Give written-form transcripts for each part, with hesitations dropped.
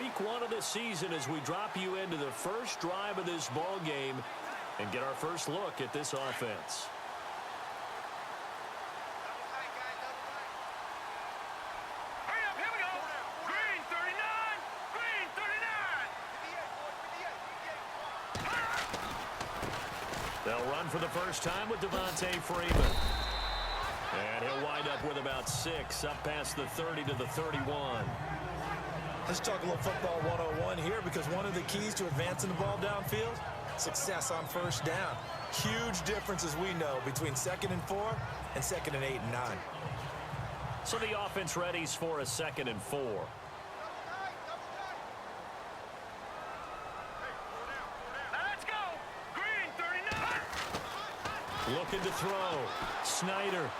week 1 of the season as we drop you into the first drive of this ball game and get our first look at this offense. They'll run for the first time with Devontae Freeman. And he'll wind up with about 6 up past the 30 to the 31. Let's talk a little football 101 here, because one of the keys to advancing the ball downfield, success on first down. Huge difference, as we know, between 2nd and 4 and 2nd and 8 and 9. So the offense readies for a 2nd and 4. Looking to throw. Snyder.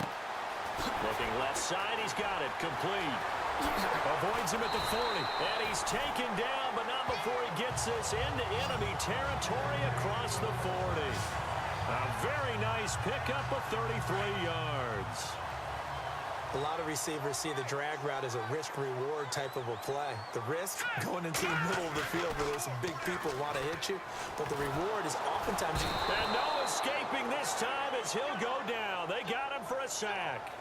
Looking left side. He's got it. Complete. Avoids him at the 40. And he's taken down, but not before he gets this into enemy territory across the 40. A very nice pickup of 33 yards. A lot of receivers see the drag route as a risk-reward type of a play. The risk, going into the middle of the field where there's some big people who want to hit you. But the reward is oftentimes... And no escaping this time as he'll go down. They got him for a sack.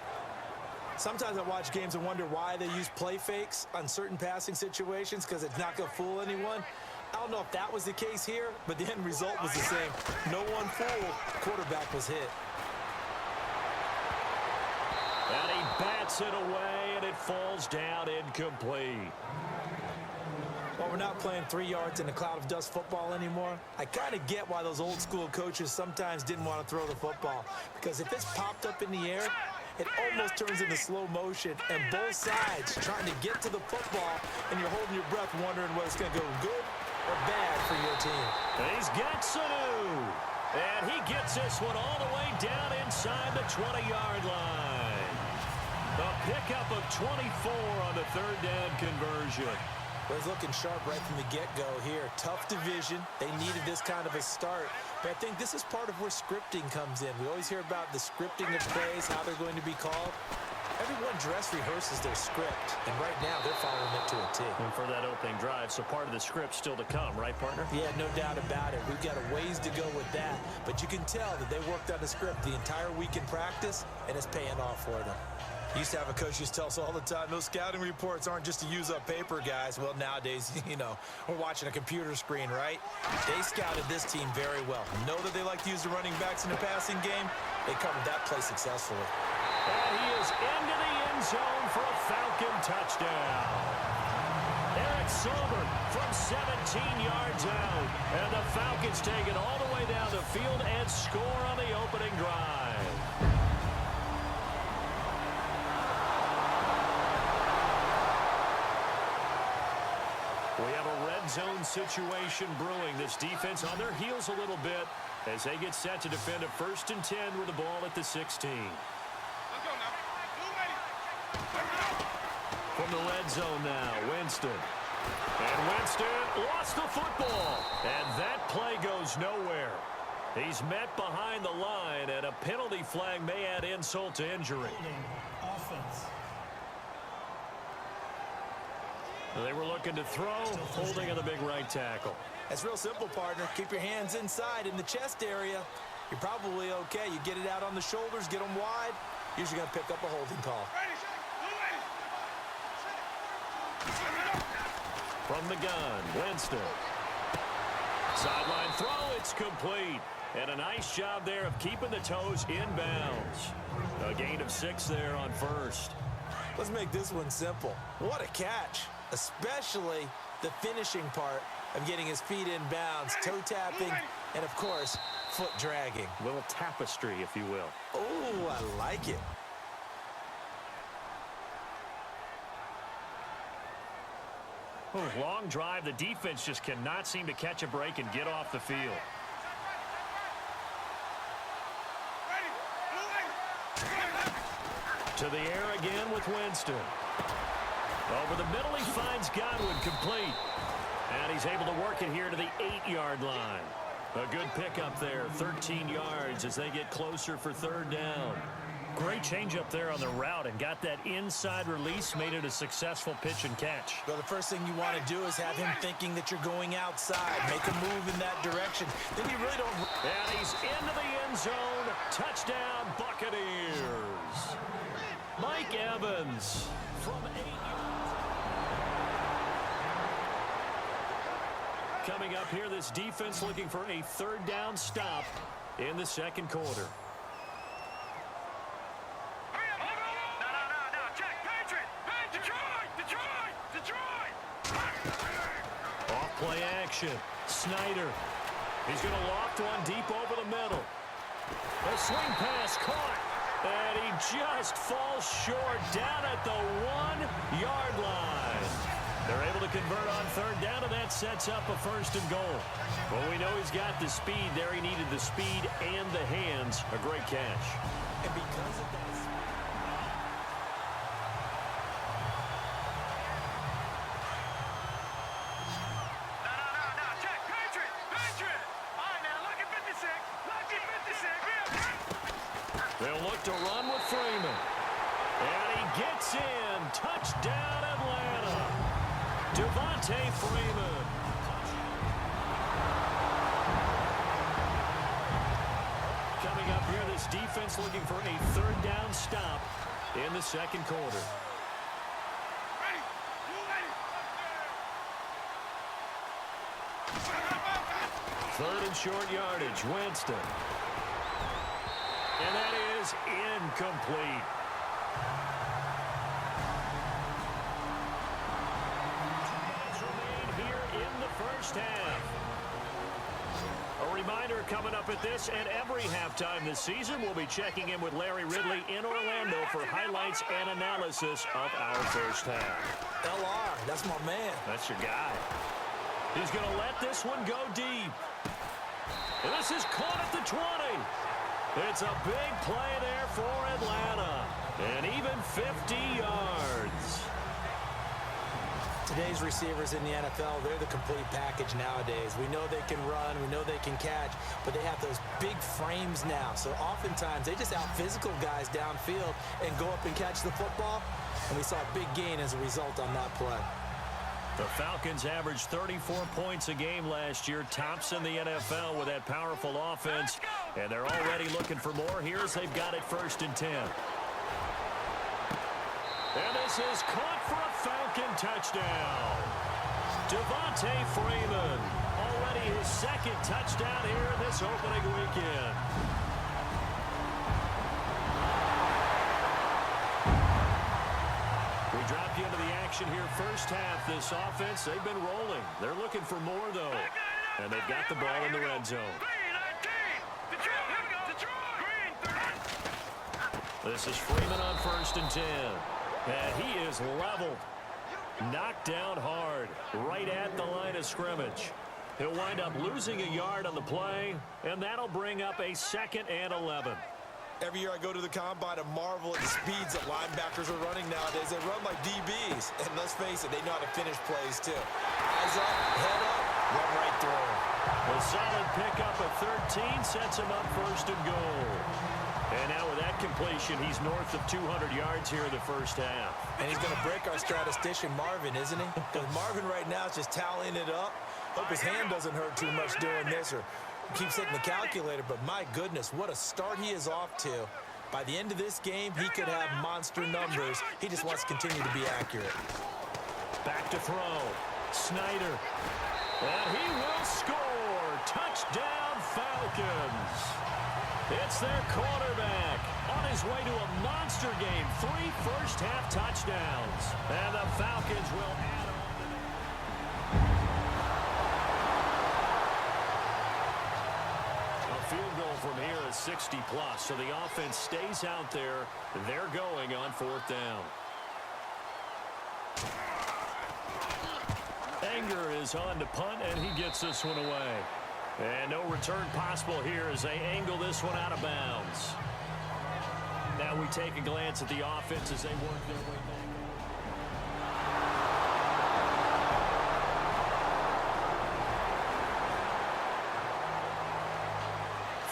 Sometimes I watch games and wonder why they use play fakes on certain passing situations, because it's not going to fool anyone. I don't know if that was the case here, but the end result was the same. No one fooled. Quarterback was hit. And he bats it away, and it falls down incomplete. Well, we're not playing 3 yards in a cloud of dust football anymore. I kind of get why those old school coaches sometimes didn't want to throw the football, because if it's popped up in the air, it almost turns into slow motion, and both sides trying to get to the football, and you're holding your breath wondering whether it's going to go good or bad for your team. He's got Sanu, and he gets this one all the way down inside the 20-yard line. A pickup of 24 on the 3rd down conversion. Well, he's looking sharp right from the get-go here. Tough division. They needed this kind of a start. But I think this is part of where scripting comes in. We always hear about the scripting of plays, how they're going to be called. Everyone dress rehearses their script, and right now they're following it to a T. And for that opening drive, so part of the script still to come, right, partner? Yeah, no doubt about it. We've got a ways to go with that, but you can tell that they worked on the script the entire week in practice, and it's paying off for them. Used to have a coach used to tell us all the time, those scouting reports aren't just to use up paper, guys. Well, nowadays, you know, we're watching a computer screen, right? They scouted this team very well. Know that they like to use the running backs in the passing game. They covered that play successfully. And he is into the end zone for a Falcon touchdown. Eric Silver from 17 yards out. And the Falcons take it all the way down the field and score on the opening drive. We have a red zone situation brewing. This defense on their heels a little bit as they get set to defend a 1st and 10 with the ball at the 16. From the red zone now, Winston. And Winston lost the football. And that play goes nowhere. He's met behind the line, and a penalty flag may add insult to injury. Offense. They were looking to throw, holding on the big right tackle. That's real simple, partner. Keep your hands inside in the chest area. You're probably okay. You get it out on the shoulders, get them wide. Usually going to pick up a holding call. From the gun, Winston. Sideline throw, it's complete. And a nice job there of keeping the toes inbounds. A gain of 6 there on 1st. Let's make this one simple. What a catch, especially the finishing part of getting his feet in bounds, toe tapping, and of course, foot dragging. A little tapestry, if you will. Oh, I like it. Oh, long drive. The defense just cannot seem to catch a break and get off the field. To the air again with Winston. Over the middle, he finds Godwin, complete. And he's able to work it here to the 8-yard line. A good pickup there, 13 yards as they get closer for 3rd down. Great change up there on the route and got that inside release, made it a successful pitch and catch. Well, the first thing you want to do is have him thinking that you're going outside. Make a move in that direction. Then you really don't... And he's into the end zone. Touchdown, Buccaneers. Mike Evans from 8 yards. Coming up here, this defense looking for a third down stop in the second quarter. Play action. Snyder. He's going to loft one deep over the middle. A swing pass caught. And he just falls short down at the 1-yard line. They're able to convert on third down, and that sets up a first and goal. Well, we know he's got the speed there. He needed the speed and the hands. A great catch. And because of that... They'll look to run with Freeman. And he gets in. Touchdown, Atlanta. Devontae Freeman. Coming up here, this defense looking for a third down stop in the second quarter. Third and short yardage, Winston. And that is incomplete. Minutes remain here in the first half. A reminder coming up at this and every halftime this season, we'll be checking in with Larry Ridley in Orlando for highlights and analysis of our first half. LR, that's my man. That's your guy. He's going to let this one go deep. And this is caught at the 20. It's a big play there for Atlanta. And even 50 yards. Today's receivers in the NFL, they're the complete package nowadays. We know they can run, we know they can catch, but they have those big frames now. So oftentimes they just out-physical guys downfield and go up and catch the football. And we saw a big gain as a result on that play. The Falcons averaged 34 points a game last year, tops in the NFL with that powerful offense, and they're already looking for more. Here's they've got it 1st and 10. And this is caught for a Falcon touchdown. Devontae Freeman, already his second touchdown here in this opening weekend. We drop you into the action here first half. This offense, they've been rolling. They're looking for more, though. And they've got the ball in the red zone. This is Freeman on 1st and 10. And he is leveled. Knocked down hard. Right at the line of scrimmage. He'll wind up losing a yard on the play. And that'll bring up a 2nd and 11. Every year I go to the combine and marvel at the speeds that linebackers are running nowadays. They run like DBs. And let's face it, they know how to finish plays too. Eyes up, head up, run right through. A solid pickup at 13 sets him up 1st and goal. And now with that completion, he's north of 200 yards here in the first half. And he's going to break our statistician Marvin, isn't he? Because Marvin right now is just tallying it up. Hope his hand doesn't hurt too much doing this or keeps hitting the calculator, but my goodness, what a start he is off to. By the end of this game, he could have monster numbers. He just wants to continue to be accurate. Back to throw. Snyder. And he will score. Touchdown, Falcons. It's their quarterback on his way to a monster game. 3 first-half touchdowns. And the Falcons will add on to that. A field goal from here is 60-plus, so the offense stays out there. They're going on 4th down. Anger is on to punt, and he gets this one away. And no return possible here as they angle this one out of bounds. Now we take a glance at the offense as they work their way back.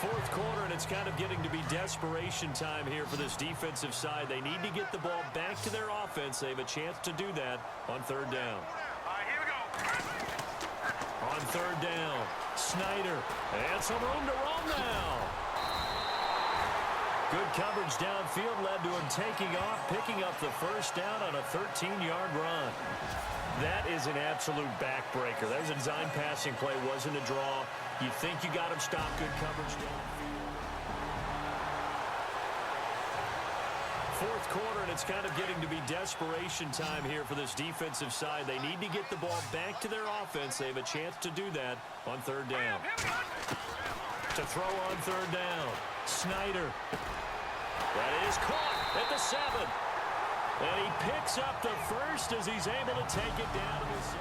4th quarter, and it's kind of getting to be desperation time here for this defensive side. They need to get the ball back to their offense. They have a chance to do that on third down. All right, here we go. On third down, Snyder. And some room to roam now. Good coverage downfield led to him taking off, picking up the first down on a 13-yard run. That is an absolute backbreaker. That was a design passing play, wasn't a draw. You think you got him stopped, good coverage downfield. Fourth quarter, and it's kind of getting to be desperation time here for this defensive side. They need to get the ball back to their offense. They have a chance to do that on third down. To throw on third down, Snyder. That is caught at the 7. And he picks up the first as he's able to take it down to the 7.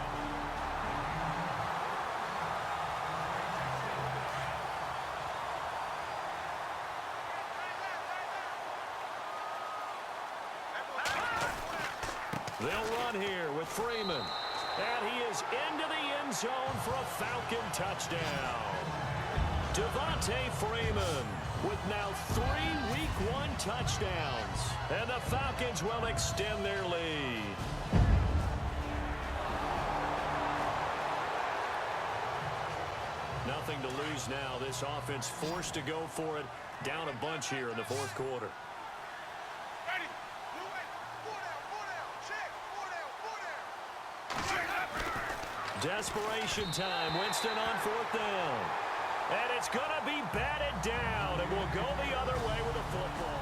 They'll run here with Freeman. And he is into the end zone for a Falcon touchdown. Devontae Freeman with now 3 Week 1 touchdowns. And the Falcons will extend their lead. Nothing to lose now. This offense forced to go for it. Down a bunch here in the fourth quarter. Ready. Desperation time. Winston on fourth down. And it's going to be batted down, and we'll go the other way with the football.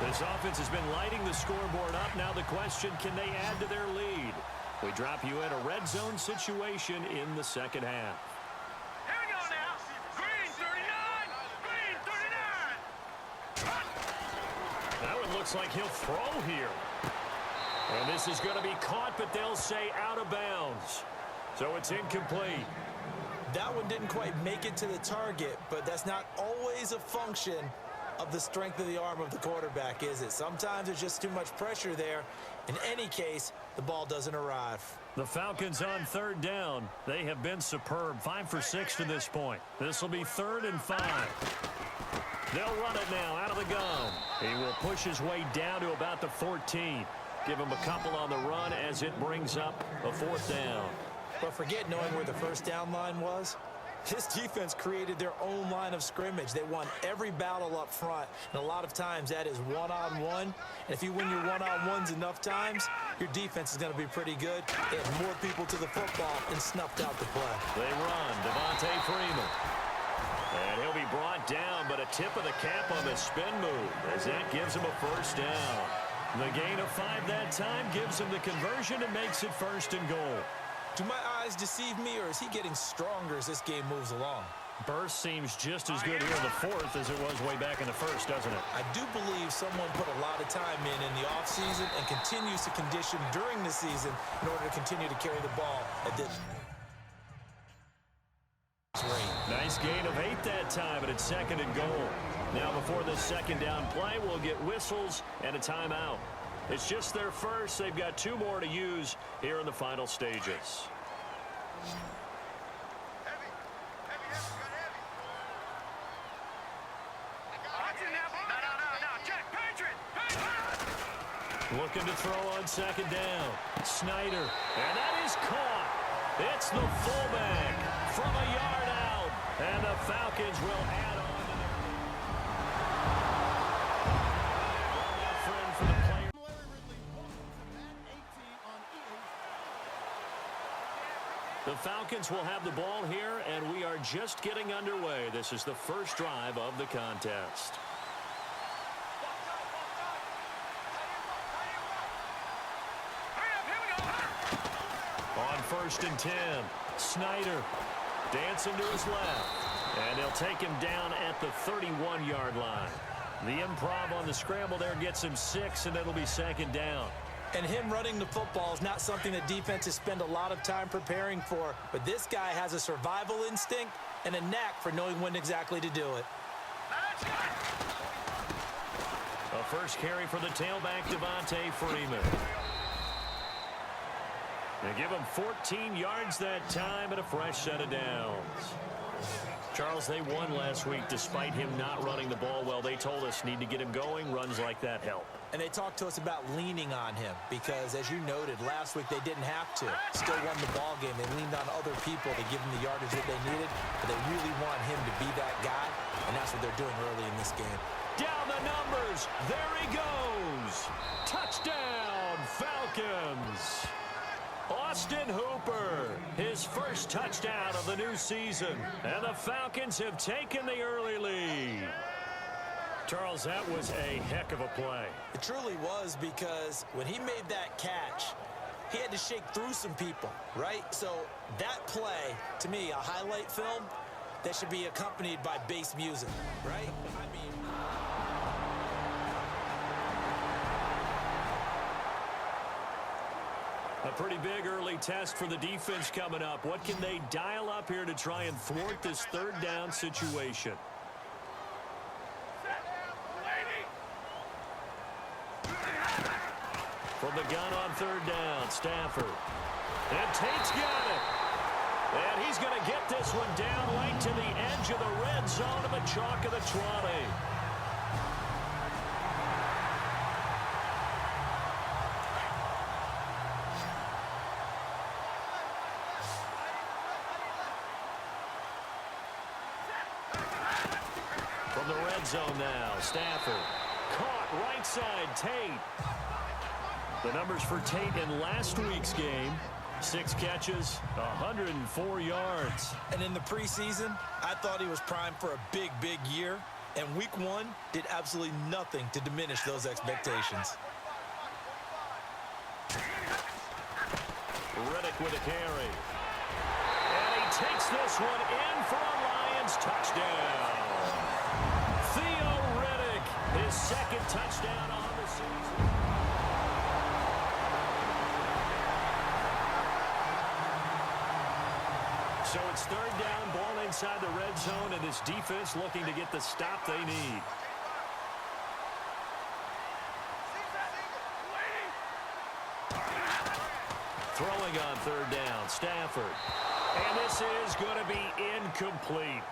This offense has been lighting the scoreboard up. Now the question, can they add to their lead? We drop you in a red zone situation in the second half. Here we go now. Green 39. Green 39. That one looks like he'll throw here. And this is going to be caught, but they'll say out of bounds. So it's incomplete. That one didn't quite make it to the target, but that's not always a function of the strength of the arm of the quarterback, is it? Sometimes there's just too much pressure there. In any case, the ball doesn't arrive. The Falcons on third down. They have been superb. 5 for 6 to this point. This will be 3rd and 5. They'll run it now out of the gun. He will push his way down to about the 14. Give him a couple on the run as it brings up a 4th down. But forget knowing where the first down line was. This defense created their own line of scrimmage. They won every battle up front, and a lot of times that is one-on-one. And if you win your one-on-ones enough times, your defense is going to be pretty good. They had more people to the football and snuffed out the play. They run. Devontae Freeman. And he'll be brought down, but a tip of the cap on the spin move as that gives him a first down. The gain of 5 that time gives him the conversion and makes it 1st and goal. Do my eyes deceive me, or is he getting stronger as this game moves along? Burst seems just as good here in the 4th as it was way back in the 1st, doesn't it? I do believe someone put a lot of time in the offseason and continues to condition during the season in order to continue to carry the ball at this rate. Nice gain of 8 that time, but it's 2nd and goal. Now before this 2nd down play, we'll get whistles and a timeout. It's just their first. They've got 2 more to use here in the final stages. Looking to throw on 2nd down. Snyder, and that is caught. It's the fullback from a yard out, and the Falcons will add on. The Falcons will have the ball here, and we are just getting underway. This is the first drive of the contest. On 1st and 10, Snyder dancing to his left, and they'll take him down at the 31-yard line. The improv on the scramble there gets him 6, and it'll be 2nd down. And him running the football is not something that defenses spend a lot of time preparing for. But this guy has a survival instinct and a knack for knowing when exactly to do it. A first carry for the tailback, Devontae Freeman. They give him 14 yards that time and a fresh set of downs. Charles, they won last week despite him not running the ball well. They told us need to get him going. Runs like that help. And they talked to us about leaning on him because, as you noted, last week they didn't have to. Still won the ball game. They leaned on other people to give them the yardage that they needed, but they really want him to be that guy, and that's what they're doing early in this game. Down the numbers. There he goes. Touchdown, Falcons. Austin Hooper, his first touchdown of the new season. And the Falcons have taken the early lead. Charles, that was a heck of a play. It truly was, because when he made that catch, he had to shake through some people, right? So that play, to me, a highlight film that should be accompanied by bass music, right? I mean... A pretty big early test for the defense coming up. What can they dial up here to try and thwart this third down situation? From the gun on third down, Stafford. And Tate's got it. And he's going to get this one down right to the edge of the red zone of the chalk of the 20. From the red zone now, Stafford. Caught right side, Tate. The numbers for Tate in last week's game: 6 catches, 104 yards. And in the preseason, I thought he was primed for a big, big year. And week 1 did absolutely nothing to diminish those expectations. Riddick with a carry. And he takes this one in for a Lions touchdown. Theo Riddick, his second touchdown on the season. So it's third down, ball inside the red zone, and this defense looking to get the stop they need. Throwing on third down, Stafford. And this is going to be incomplete.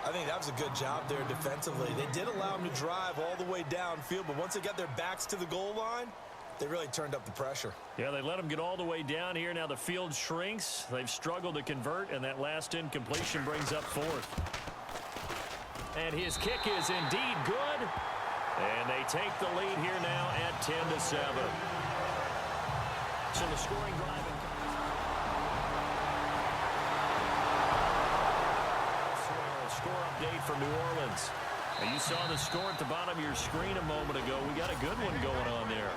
I think that was a good job there defensively. They did allow him to drive all the way downfield, but once they got their backs to the goal line, they really turned up the pressure. Yeah, they let him get all the way down here. Now the field shrinks. They've struggled to convert, and that last incompletion brings up fourth. And his kick is indeed good. And they take the lead here now at 10-7. So the scoring drive. Score update from New Orleans. Now you saw the score at the bottom of your screen a moment ago. We got a good one going on there.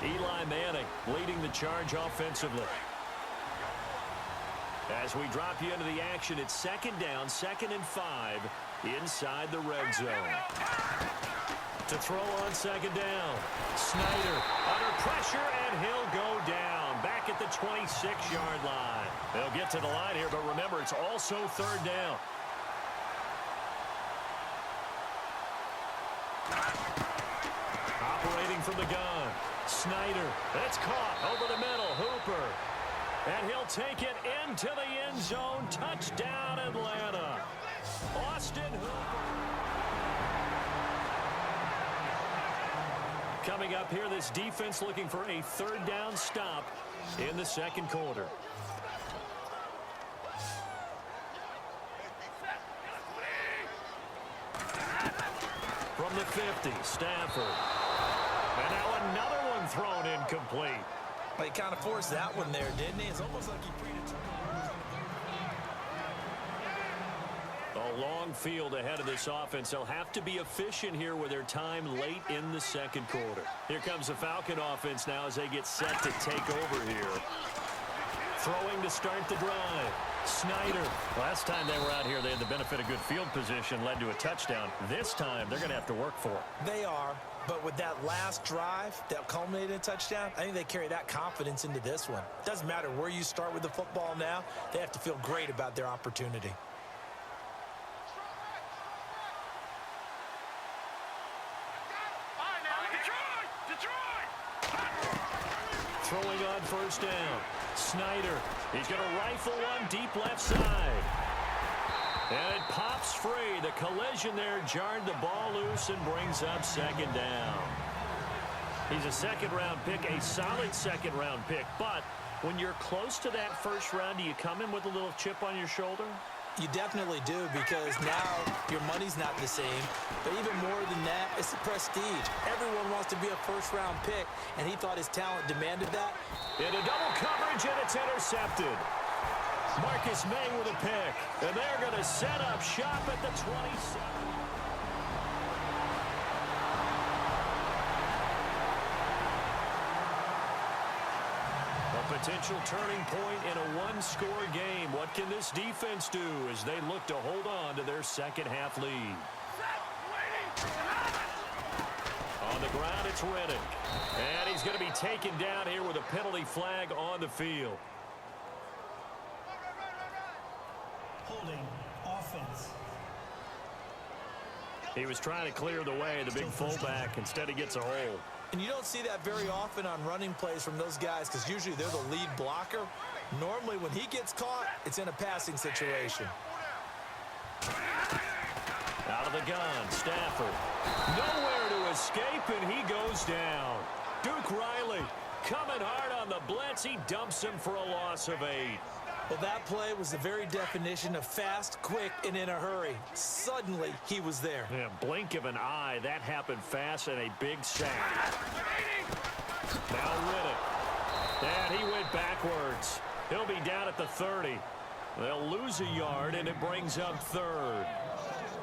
Eli Manning leading the charge offensively. As we drop you into the action, it's second down, 2nd and 5 inside the red zone. To throw on second down, Snyder under pressure, and he'll go down back at the 26-yard line. They'll get to the line here, but remember, it's also third down. Operating from the gun, Snyder. It's caught over the middle. Hooper. And he'll take it into the end zone. Touchdown, Atlanta. Austin Hooper. Coming up here, this defense looking for a third down stop in the second quarter. From the 50, Stafford. And now another one thrown incomplete. Well, he kind of forced that one there, didn't he? It's almost like he predetermined. A long field ahead of this offense. They'll have to be efficient here with their time late in the second quarter. Here comes the Falcon offense now as they get set to take over here. Throwing to start the drive. Snyder. Last time they were out here, they had the benefit of good field position, led to a touchdown. This time, they're going to have to work for it. They are, but with that last drive that culminated in a touchdown, I think they carry that confidence into this one. Doesn't matter where you start with the football now, they have to feel great about their opportunity. Throwing on first down. Snyder, he's going to rifle one deep left side. And it pops free. The collision there jarred the ball loose and brings up second down. He's a second-round pick, a solid second-round pick. But when you're close to that first round, do you come in with a little chip on your shoulder? You definitely do, because now your money's not the same. But even more than that, it's the prestige. Everyone wants to be a first-round pick, and he thought his talent demanded that. Into double coverage, and it's intercepted. Marcus May with a pick, and they're going to set up shop at the 27. A potential turning point in a one-score game. What can this defense do as they look to hold on to their second-half lead? On the ground, it's Riddick. And he's going to be taken down here with a penalty flag on the field. Holding offense. He was trying to clear the way, the big fullback. Instead, he gets a hole. And you don't see that very often on running plays from those guys, because usually they're the lead blocker. Normally, when he gets caught, it's in a passing situation. Out of the gun, Stafford. Nowhere to escape, and he goes down. Duke Riley coming hard on the blitz. He dumps him for a loss of 8. Well, that play was the very definition of fast, quick, and in a hurry. Suddenly, he was there. Yeah, blink of an eye. That happened fast and a big sack. Now Riddick. And he went backwards. He'll be down at the 30. They'll lose a yard, and it brings up third.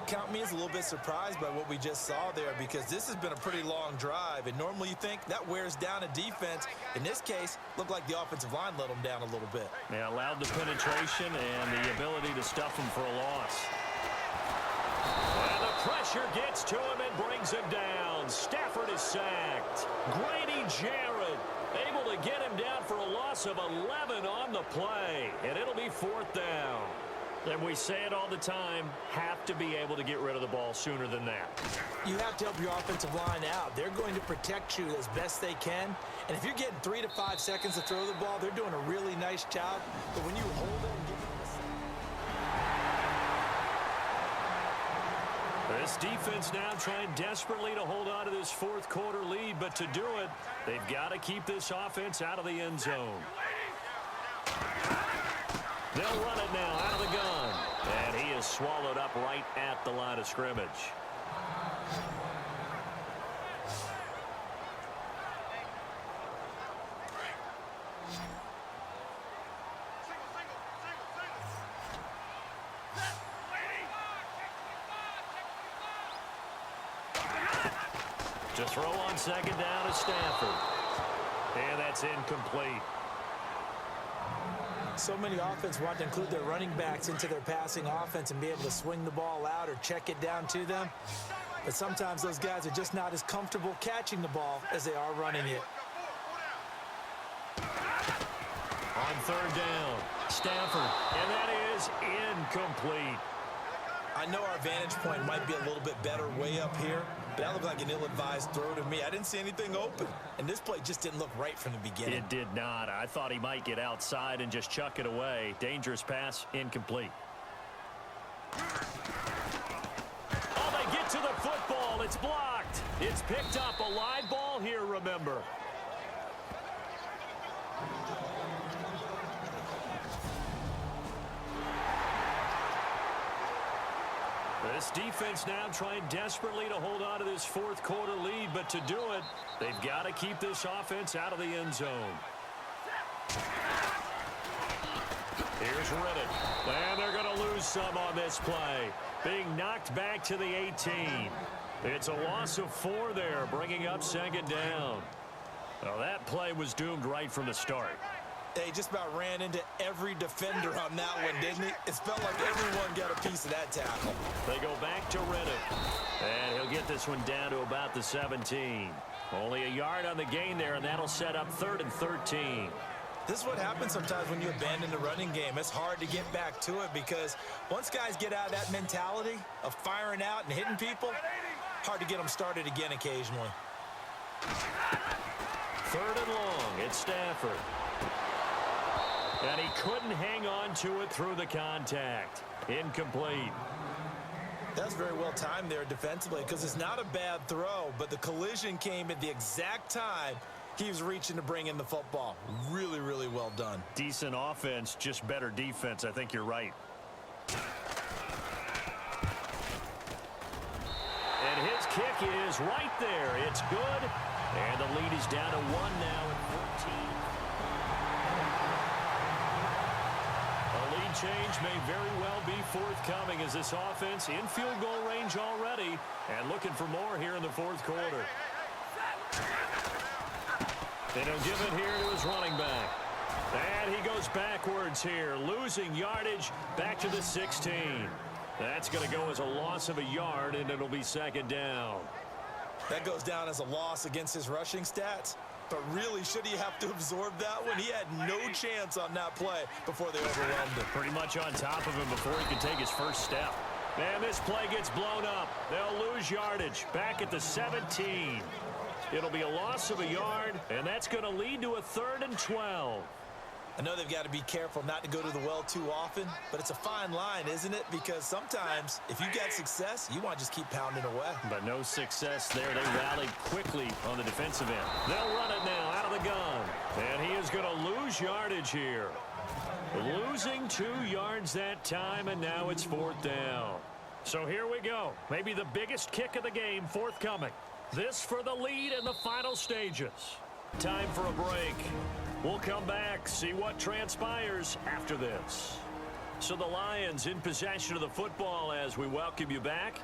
Count me as a little bit surprised by what we just saw there, because this has been a pretty long drive, and normally you think that wears down a defense. In this case, looked like the offensive line let them down a little bit. They allowed the penetration and the ability to stuff him for a loss. And the pressure gets to him and brings him down. Stafford is sacked. Grady Jarrett able to get him down for a loss of 11 on the play, and it'll be 4th down. And we say it all the time, have to be able to get rid of the ball sooner than that. You have to help your offensive line out. They're going to protect you as best they can. And if you're getting 3 to 5 seconds to throw the ball, they're doing a really nice job. But when you hold it and give it a... This defense now trying desperately to hold on to this fourth quarter lead. But to do it, they've got to keep this offense out of the end zone. They'll run it now out of the gun. And he is swallowed up right at the line of scrimmage. To throw on second down is Stafford. And that's incomplete. So many offenses want to include their running backs into their passing offense and be able to swing the ball out or check it down to them. But sometimes those guys are just not as comfortable catching the ball as they are running it. On third down, Stafford, and that is incomplete. I know our vantage point might be a little bit better way up here, but that looked like an ill-advised throw to me. I didn't see anything open, and this play just didn't look right from the beginning. It did not. I thought he might get outside and just chuck it away. Dangerous pass, incomplete. Oh, they get to the football. It's blocked. It's picked up. A live ball here, remember. This defense now trying desperately to hold on to this fourth quarter lead, but to do it, they've got to keep this offense out of the end zone. Here's Riddick, and they're going to lose some on this play, being knocked back to the 18. It's a loss of 4 there, bringing up second down. Well, that play was doomed right from the start. He just about ran into every defender on that one, didn't he? It felt like everyone got a piece of that tackle. They go back to Riddick, and he'll get this one down to about the 17. Only a yard on the gain there, and that'll set up 3rd and 13. This is what happens sometimes when you abandon the running game. It's hard to get back to it because once guys get out of that mentality of firing out and hitting people, hard to get them started again occasionally. 3rd and long, it's Stafford. And he couldn't hang on to it through the contact. Incomplete. That's very well timed there defensively because it's not a bad throw, but the collision came at the exact time he was reaching to bring in the football. Really, really well done. Decent offense, just better defense. I think you're right. And his kick is right there. It's good. And the lead is down to 1 now at 14. A lead change may very well be forthcoming as this offense in field goal range already and looking for more here in the fourth quarter. And he'll give it here to his running back. And he goes backwards here, losing yardage back to the 16. That's going to go as a loss of a yard, and it'll be second down. That goes down as a loss against his rushing stats. But really, should he have to absorb that one? He had no chance on that play before they overwhelmed him. Pretty much on top of him before he could take his first step. And this play gets blown up. They'll lose yardage back at the 17. It'll be a loss of a yard, and that's going to lead to a 3rd and 12. I know they've got to be careful not to go to the well too often, but it's a fine line, isn't it? Because sometimes, if you get success, you want to just keep pounding away. But no success there. They rallied quickly on the defensive end. They'll run it now out of the gun. And he is going to lose yardage here. Losing 2 yards that time, and now it's 4th down. So here we go. Maybe the biggest kick of the game forthcoming. This for the lead in the final stages. Time for a break. We'll come back, see what transpires after this. So the Lions in possession of the football as we welcome you back.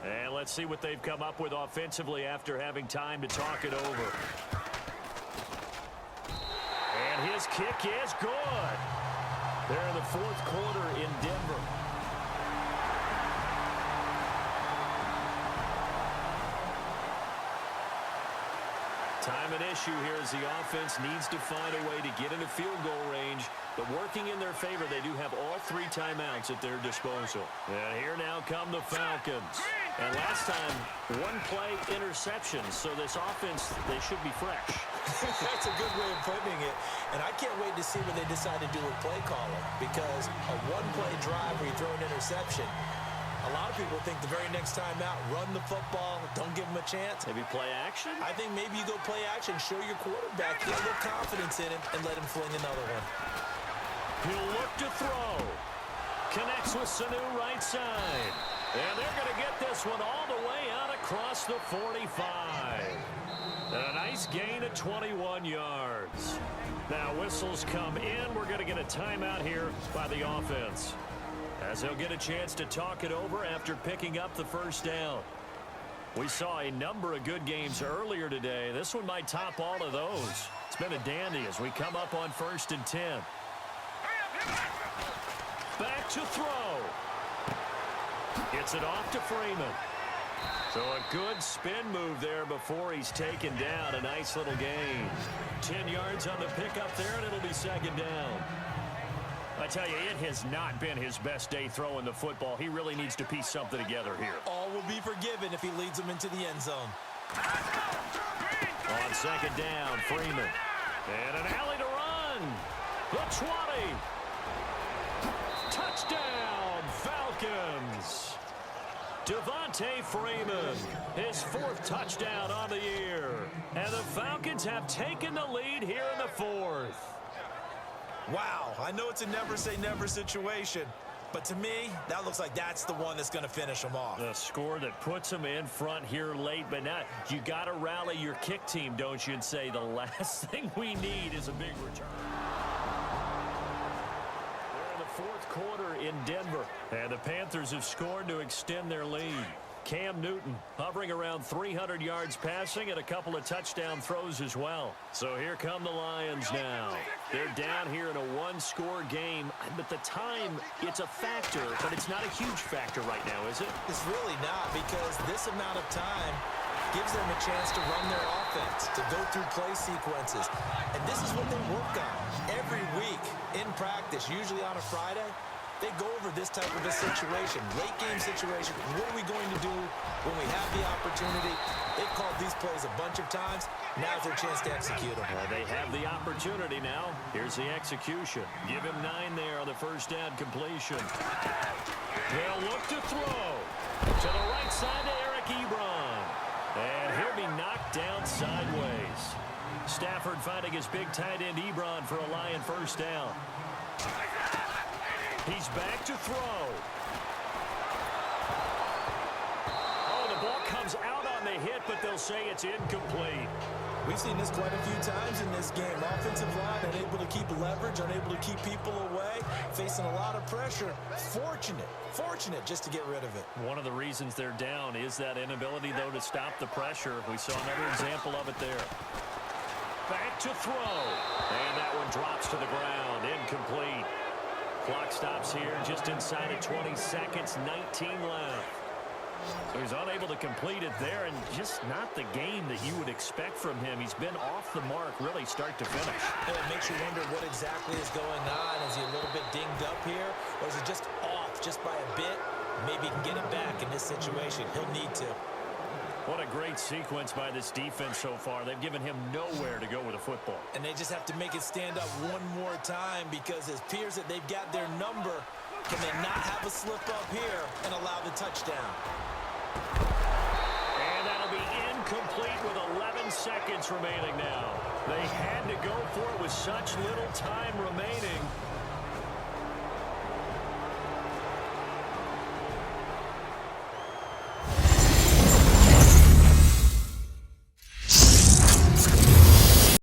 And let's see what they've come up with offensively after having time to talk it over. And his kick is good. They're in the fourth quarter in Denver. Time at issue here as the offense needs to find a way to get into field goal range. But working in their favor, they do have all 3 timeouts at their disposal. And here now come the Falcons. And last time, 1-play interception. So this offense, they should be fresh. That's a good way of putting it. And I can't wait to see what they decide to do with play calling. Because a 1-play drive where you throw an interception, a lot of people think the very next time out, run the football, don't give them a chance. Maybe play action? I think maybe you go play action, show your quarterback, get a little confidence in him, and let him fling another one. He'll look to throw. Connects with Sanu right side. And they're going to get this one all the way out across the 45. And a nice gain of 21 yards. Now whistles come in. We're going to get a timeout here by the offense, as they'll get a chance to talk it over after picking up the first down. We saw a number of good games earlier today. This one might top all of those. It's been a dandy as we come up on 1st and 10. Back to throw. Gets it off to Freeman. So a good spin move there before he's taken down. A nice little gain. 10 yards on the pickup there, and it'll be second down. I tell you, it has not been his best day throwing the football. He really needs to piece something together here. All will be forgiven if he leads them into the end zone. On second down, Freeman. And an alley to run. The 20. Touchdown, Falcons. Devontae Freeman, his 4th touchdown on the year. And the Falcons have taken the lead here in the 4th. Wow, I know it's a never-say-never situation, but to me, that looks like that's the one that's going to finish them off. The score that puts them in front here late, but now you got to rally your kick team, don't you, and say the last thing we need is a big return. They're in the fourth quarter in Denver, and the Panthers have scored to extend their lead. Cam Newton hovering around 300 yards passing and a couple of touchdown throws as well. So here come the Lions now. They're down here in a 1-score game, but the time, it's a factor, but it's not a huge factor right now, is it? It's really not, because this amount of time gives them a chance to run their offense, to go through play sequences. And this is what they work on every week in practice, usually on a Friday. they go over this type of a situation, late game situation. What are we going to do when we have the opportunity? They've called these plays a bunch of times. Now's their chance to execute them. Well, they have the opportunity now. Here's the execution. Give him 9 there on the first down completion. They'll look to throw. To the right side to Eric Ebron. And he'll be knocked down sideways. Stafford finding his big tight end Ebron for a Lion first down. He's back to throw. Oh, the ball comes out on the hit, but they'll say it's incomplete. We've seen this quite a few times in this game. Offensive line unable to keep leverage, unable to keep people away, facing a lot of pressure. Fortunate just to get rid of it. One of the reasons they're down is that inability, though, to stop the pressure. We saw another example of it there. Back to throw. And that one drops to the ground. Incomplete. Clock stops here just inside of 20 seconds, 19 left. So he's unable to complete it there, and just not the game that you would expect from him. He's been off the mark really start to finish. It makes you wonder what exactly is going on. Is he a little bit dinged up here, or is it just off just by a bit? Maybe he can get it back in this situation. He'll need to. What a great sequence by this defense so far. They've given him nowhere to go with the football. And they just have to make it stand up one more time, because it appears that they've got their number. Can they not have a slip up here and allow the touchdown? And that'll be incomplete with 11 seconds remaining now. They had to go for it with such little time remaining.